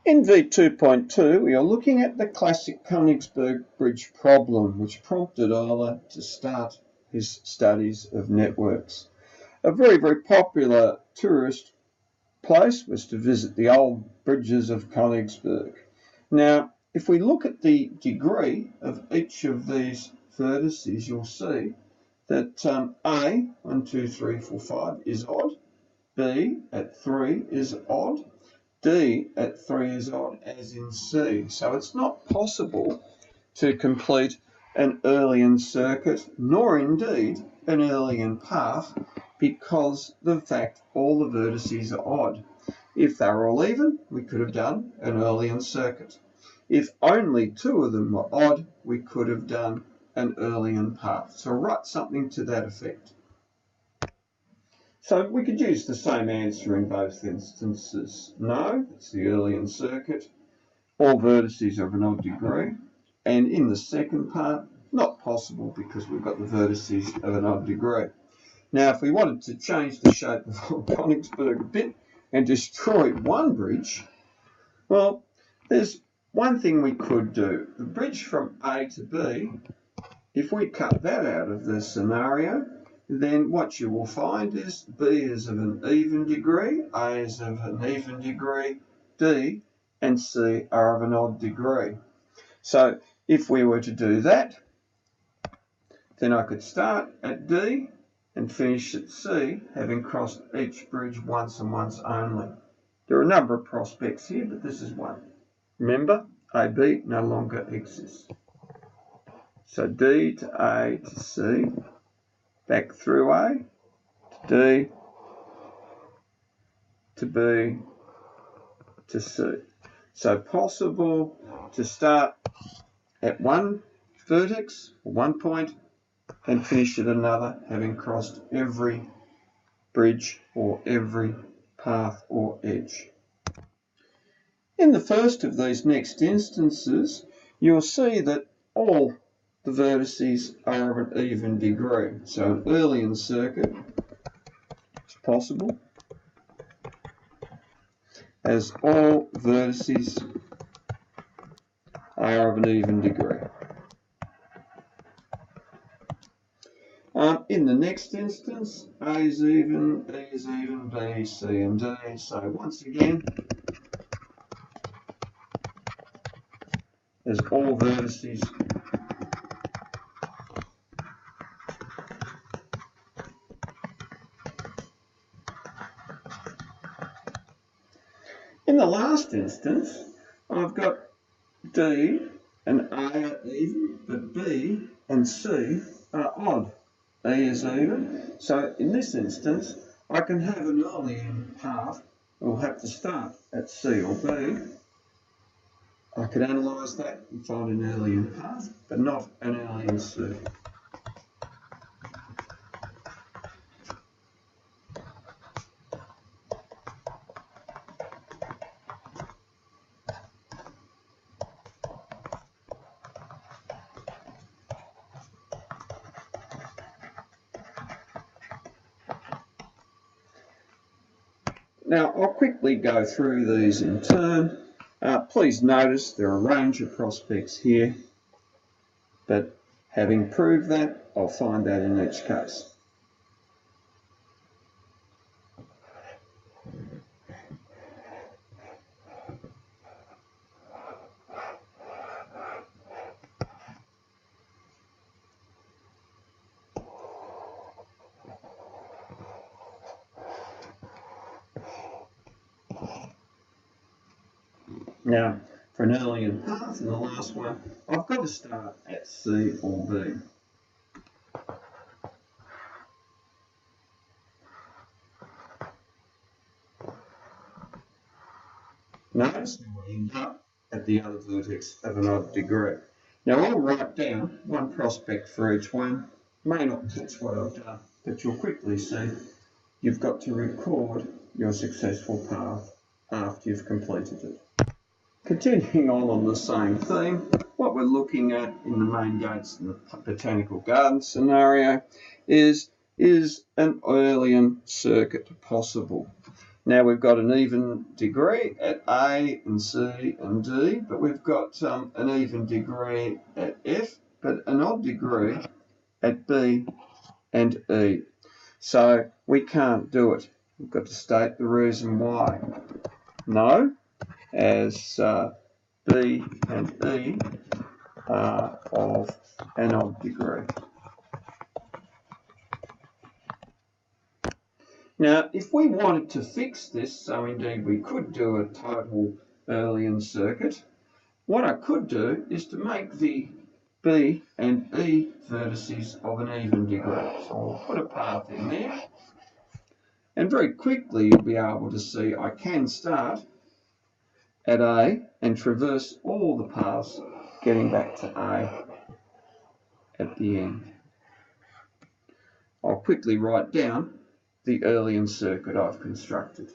In V2.2, we are looking at the classic Königsberg Bridge problem, which prompted Euler to start his studies of networks. A very, very popular tourist place was to visit the old bridges of Königsberg. Now, if we look at the degree of each of these vertices, you'll see that A, 1, 2, 3, 4, 5 is odd, B at 3 is odd, D at 3 is odd, as in C. So it's not possible to complete an Eulerian circuit, nor indeed an Eulerian path, because of the fact all the vertices are odd. If they were all even, we could have done an Eulerian circuit. If only two of them were odd, we could have done an Eulerian path. So write something to that effect. So we could use the same answer in both instances. No, it's the Eulerian circuit. All vertices are of an odd degree. And in the second part, not possible because we've got the vertices of an odd degree. Now, if we wanted to change the shape of Königsberg a bit and destroy one bridge, well, there's one thing we could do. The bridge from A to B, if we cut that out of the scenario, then what you will find is B is of an even degree, A is of an even degree, D and C are of an odd degree. So if we were to do that, then I could start at D and finish at C, having crossed each bridge once and once only. There are a number of prospects here, but this is one. Remember, AB no longer exists. So D to A to C, back through A, to D, to B, to C. So possible to start at one vertex, or one point, and finish at another, having crossed every bridge or every path or edge. In the first of these next instances, you'll see that all the vertices are of an even degree. So an Eulerian circuit is possible as all vertices are of an even degree. In the next instance, A is even, B is even, B, C and D. So once again, as all vertices in the last instance, I've got D and A are even, but B and C are odd. E is even. So in this instance, I can have an Eulerian path. I'll have to start at C or B. I could analyse that and find an Eulerian path, but not an Eulerian circuit. Now, I'll quickly go through these in turn. Please notice there are a range of prospects here, but having proved that, I'll find that in each case. Now, for an Eulerian path in the last one, I've got to start at C or B. Notice we will end up at the other vertex of an odd degree. Now I'll write down one prospect for each one. May not catch what I've done, but you'll quickly see you've got to record your successful path after you've completed it. Continuing on the same theme, what we're looking at in the main gates in the botanical garden scenario is an Eulerian circuit possible? Now we've got an even degree at A and C and D, but we've got an even degree at F, but an odd degree at B and E. So we can't do it. We've got to state the reason why. No, as B and E are of an odd degree. Now, if we wanted to fix this, so indeed we could do a total Earlian circuit, what I could do is to make the B and E vertices of an even degree. So I'll put a path in there, and very quickly you'll be able to see I can start at A and traverse all the paths getting back to A at the end. I'll quickly write down the Earlian circuit I've constructed.